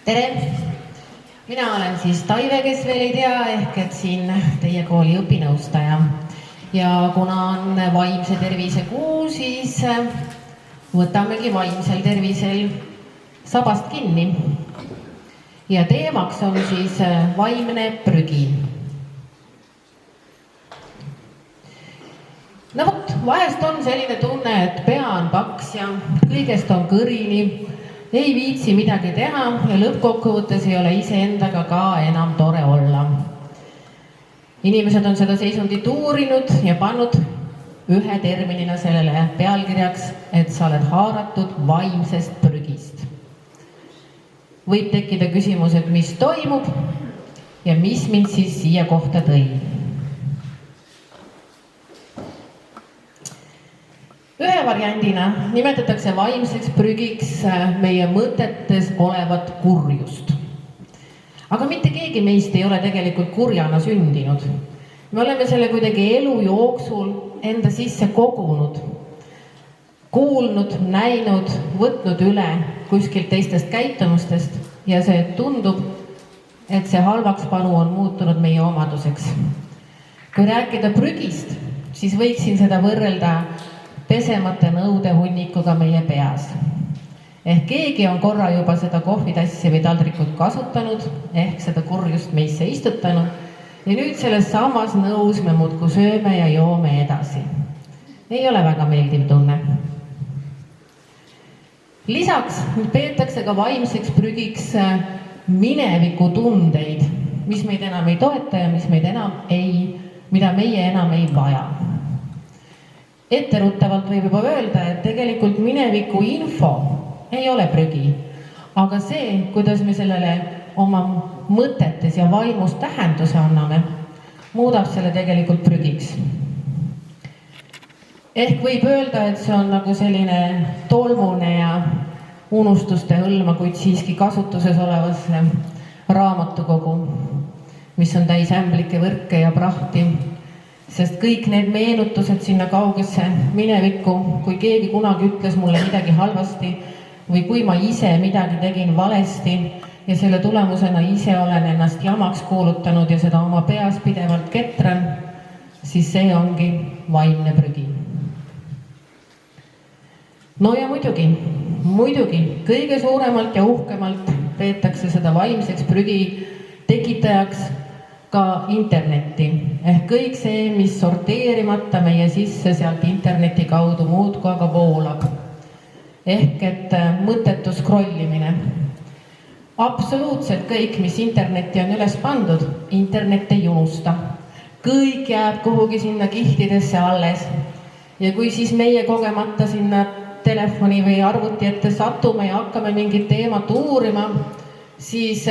Tere! Mina olen siis Taive, kes veel ei tea, ehk et siin teie kooli õpinõustaja. Ja kuna on vaimse tervise kuu, siis võtamegi vaimsel tervisel sabast kinni. Ja teemaks on siis vaimne prügi. No vot, vahest on selline tunne, et pea on paks ja kõigest on kõrini, ei viitsi midagi teha ja lõppkokkuvõttes ei ole iseendaga ka enam tore olla. Inimesed on seda seisundit uurinud ja pannud ühe terminina sellele pealkirjaks, et sa oled haaratud vaimsest prügist. Võib tekkida küsimus, et mis toimub ja mis mind siis siia kohta tõi. Ühe variandina nimetatakse vaimseks prügiks meie mõtetes olevat kurjust. Aga mitte keegi meist ei ole tegelikult kurjana sündinud. Me oleme selle kuidagi elu jooksul enda sisse kogunud, kuulnud, näinud, võtnud üle kuskilt teistest käitumustest ja see tundub, et see halvakspanu on muutunud meie omaduseks. Kui rääkida prügist, siis võiksin seda võrrelda pesemata nõude hunnikuga meie peas. Ehk keegi on korra juba seda kohvitassi või taldrikut kasutanud, ehk seda kurjust meisse istutanud ja nüüd selles samas nõus me muudkui sööme ja joome edasi. Ei ole väga meeldiv tunne. Lisaks peetakse ka vaimseks prügiks mineviku tundeid, mis meid enam ei toeta ja mida meie enam ei vaja. Etteruttavalt võib juba öelda, et tegelikult mineviku info ei ole prügi, aga see, kuidas me sellele oma mõtetes ja vaimus tähenduse anname, muudab selle tegelikult prügiks. Ehk võib öelda, et see on nagu selline tolmune ja unustuste hõlma, kuid siiski kasutuses olevasse raamatukogu, mis on täis ämblikke, võrke ja prahti. Sest kõik need meenutused sinna kaugesse minevikku, kui keegi kunagi ütles mulle midagi halvasti või kui ma ise midagi tegin valesti ja selle tulemusena ise olen ennast jamaks kuulutanud ja seda oma peas pidevalt ketran, siis see ongi vaimne prügi. No ja muidugi, kõige suuremalt ja uhkemalt peetakse seda vaimseks prügi tekitajaks ka internetti, ehk kõik see, mis sorteerimata meie sisse sealt interneti kaudu muudkui aga voolab. Ehk et mõttetu scrollimine. Absoluutselt kõik, mis internetti on üles pandud, internet ei unusta. Kõik jääb kuhugi sinna kihtidesse alles. Ja kui siis meie kogemata sinna telefoni või arvuti ette satume ja hakkame mingit teemat uurima, siis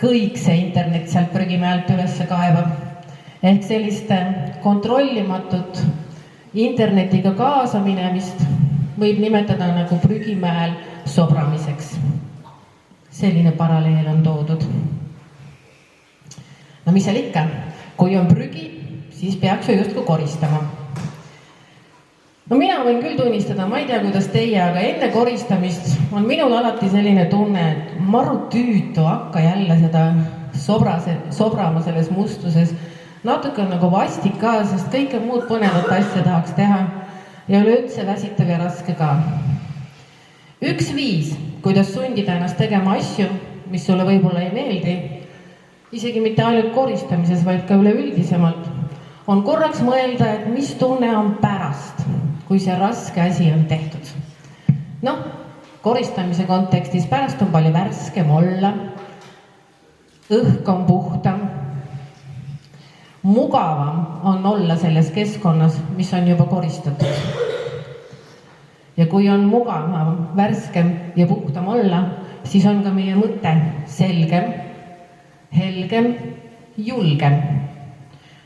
kõik see internet sealt prügimäelt ülesse kaebab. Ehk sellist kontrollimatut internetiga kaasaminemist võib nimetada nagu prügimäel sobramiseks. Selline paralleel on toodud. No mis seal ikka, kui on prügi, siis peaks ju justkui koristama. No mina võin küll tunnistada, ma ei tea, kuidas teie, aga enne koristamist on minul alati selline tunne, et maru tüütu hakka jälle seda sobrama selles mustuses. Natuke on nagu vastik ka, sest kõike muud põnevat asja tahaks teha ja üleüldse väsitav ja raske ka. Üks viis, kuidas sundida ennast tegema asju, mis sulle võib-olla ei meeldi, isegi mitte ainult koristamises, vaid ka üleüldisemalt, on korraks mõelda, et mis tunne on pärast, kui see raske asi on tehtud. No, koristamise kontekstis pärast on palju värskem olla, õhk on puhtam, mugavam on olla selles keskkonnas, mis on juba koristatud. Ja kui on mugavam, värskem ja puhtam olla, siis on ka meie mõte selgem, helgem, julgem,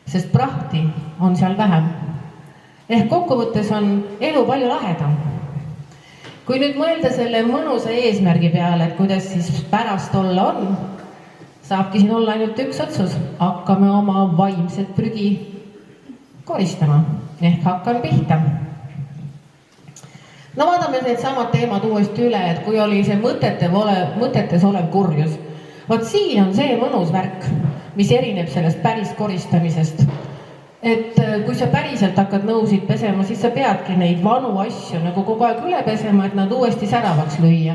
sest prahti on seal vähem. Ehk kokkuvõttes on elu palju lahedam. Kui nüüd mõelda selle mõnusa eesmärgi peale, et kuidas siis pärast olla on, saabki siin olla ainult üks otsus. Hakkame oma vaimset prügi koristama. Ehk hakkan pihta. no vaatame need samad teemad uuesti üle, et kui oli see mõtetes olev kurjus. Vaat siin on see mõnus värk, mis erineb sellest päris koristamisest. Et kui sa päriselt hakkad nõusid pesema, siis sa peadki neid vanu asju nagu kogu aeg üle pesema, et nad uuesti säravaks lüüa.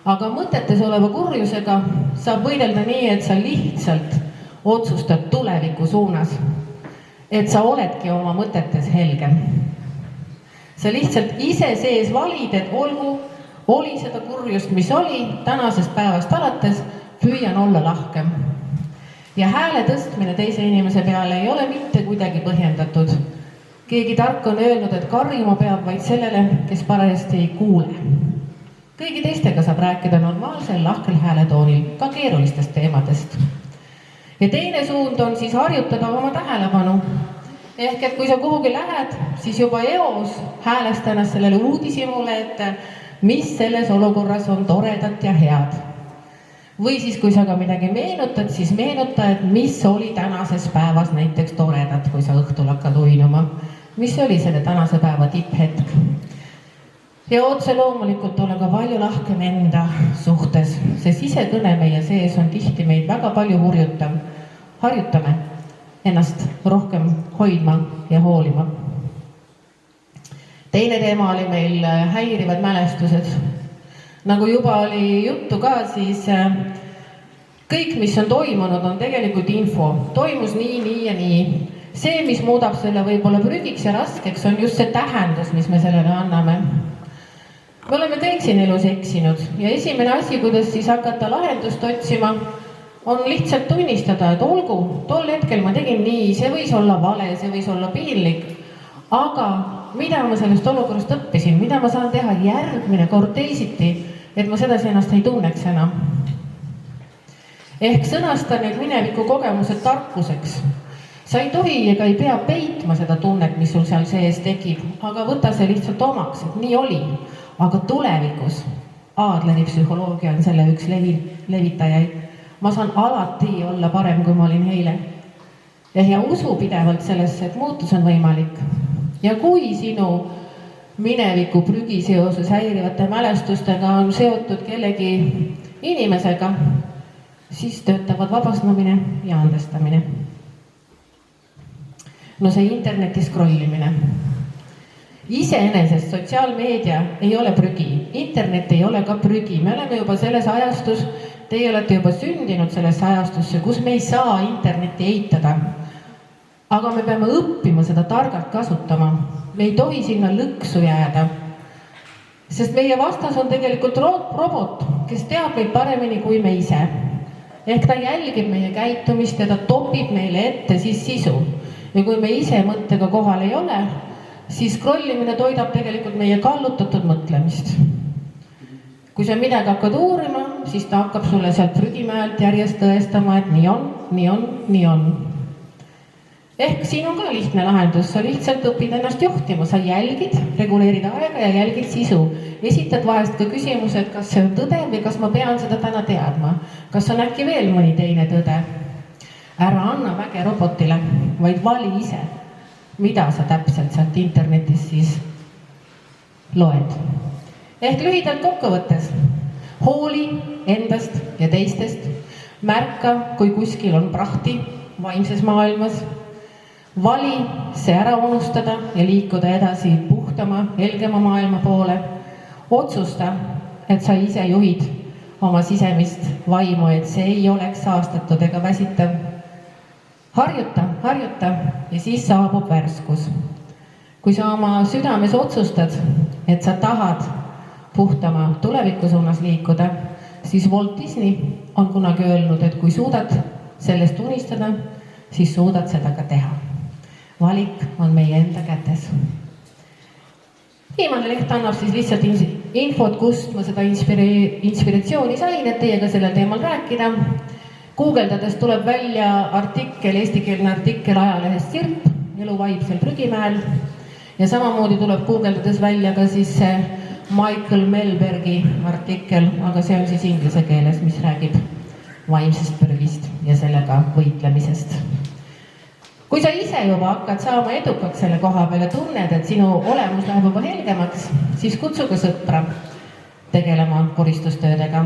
Aga mõtetes oleva kurjusega saab võidelda nii, et sa lihtsalt otsustad tuleviku suunas. Et sa oledki oma mõtetes helgem. Sa lihtsalt ise sees valid, et oli seda kurjust, mis oli tänasest päevast alates, püüan olla lahkem. Ja hääle tõstmine teise inimese peale ei ole mitte kuidagi põhjendatud. Keegi tark on öelnud, et karjuma peab vaid sellele, kes parajasti ei kuule. Kõigi teistega saab rääkida normaalsel lahkel hääletoonil, ka keerulistest teemadest. Ja teine suund on siis harjutada oma tähelepanu. Ehk et kui sa kuhugi lähed, siis juba eos häälest ennast sellele uudishimule, et mis selles olukorras on toredat ja head. Või siis, kui sa ka midagi meenutad, siis meenuta, et mis oli tänases päevas näiteks toredat, kui sa õhtul hakkad uinuma. Mis oli selle tänase päeva tipphetk. Ja otse loomulikult ole ka palju lahkem enda suhtes, sest sisekõne meie sees on tihti meid väga palju hurjutav. Harjutame ennast rohkem hoidma ja hoolima. Teine teema oli meil häirivad mälestused. Nagu juba oli juttu ka, siis kõik, mis on toimunud, on tegelikult info. Toimus nii ja nii. See, mis muudab selle võib-olla prügiks ja raskeks, on just see tähendus, mis me sellele anname. Me oleme kõik siin elus eksinud ja esimene asi, kuidas siis hakata lahendust otsima, on lihtsalt tunnistada, et olgu, tol hetkel ma tegin nii, see võis olla vale, see võis olla piinlik, aga mida ma sellest olukorrast õppisin, mida ma saan teha järgmine kord teisiti, et ma sedasi ennast ei tunneks enam. Ehk sõnasta need mineviku kogemused tarkuseks. Sa ei tohi ega ei pea peitma seda tunnet, mis sul seal sees tekib, aga võta see lihtsalt omaks, et nii oli. Aga tulevikus, Adleri psühholoogia on selle üks levitajaid, ma saan alati olla parem, kui ma olin eile. Ja usu pidevalt sellesse, et muutus on võimalik. Ja kui sinu mineviku prügi seoses häirivate mälestustega on seotud kellegi inimesega, siis töötavad vabastamine ja andestamine. No see interneti scrollimine. Iseenesest sotsiaalmeedia ei ole prügi, internet ei ole ka prügi, me oleme juba selles ajastus, teie olete juba sündinud sellesse ajastusse, kus me ei saa internetti eitada. Aga me peame õppima seda targalt kasutama. Me ei tohi sinna lõksu jääda. Sest meie vastas on tegelikult robot, kes teab meid paremini kui me ise. Ehk ta jälgib meie käitumist ja ta topib meile ette siis sisu. Ja kui me ise mõttega kohal ei ole, siis scrollimine toidab tegelikult meie kallutatud mõtlemist. Kui sa midagi hakkad uurima, siis ta hakkab sulle sealt prügimäelt järjest tõestama, et nii on, nii on, nii on. Ehk siin on ka lihtne lahendus, sa lihtsalt õpid ennast juhtima, sa jälgid, reguleerid aega ja jälgid sisu. Esitad vahest ka küsimused, kas see on tõde või kas ma pean seda täna teadma. Kas on äkki veel mõni teine tõde? Ära anna väge robotile, vaid vali ise, mida sa täpselt sealt internetis siis loed. Ehk lühidalt kokkuvõttes, hooli endast ja teistest, märka, kui kuskil on prahti vaimses maailmas, vali see ära unustada ja liikuda edasi puhtama, helgema maailma poole. Otsusta, et sa ise juhid oma sisemist vaimu, et see ei oleks saastatud ega väsitav. Harjuta ja siis saabub värskus. Kui sa oma südames otsustad, et sa tahad puhtama tuleviku suunas liikuda, siis Walt Disney on kunagi öelnud, et kui suudad sellest unistada, siis suudad seda ka teha. Valik on meie enda kätes. Viimane leht annab siis lihtsalt infot, kust ma seda inspiratsiooni sain, et teiega sellel teemal rääkida. Guugeldades tuleb välja eestikeelne artikkel ajalehest Sirp, elu vaibsel prügimäel. Ja samamoodi tuleb guugeldades välja ka siis see Michael Melbergi artikkel, aga see on siis inglise keeles, mis räägib vaimsest prügist ja sellega võitlemisest. kui sa ise juba hakkad saama edukaks selle koha peal ja tunned, et sinu olemus läheb juba helgemaks, siis kutsu ka sõpra tegelema koristustöödega.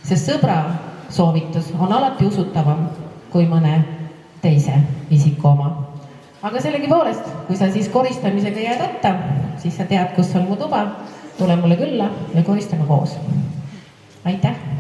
Sest sõbra soovitus on alati usutavam kui mõne teise isiku oma. Aga sellegipoolest, kui sa siis koristamisega jääd otta, siis sa tead, kus on mu tuba, tule mulle külla ja koristame koos. Aitäh!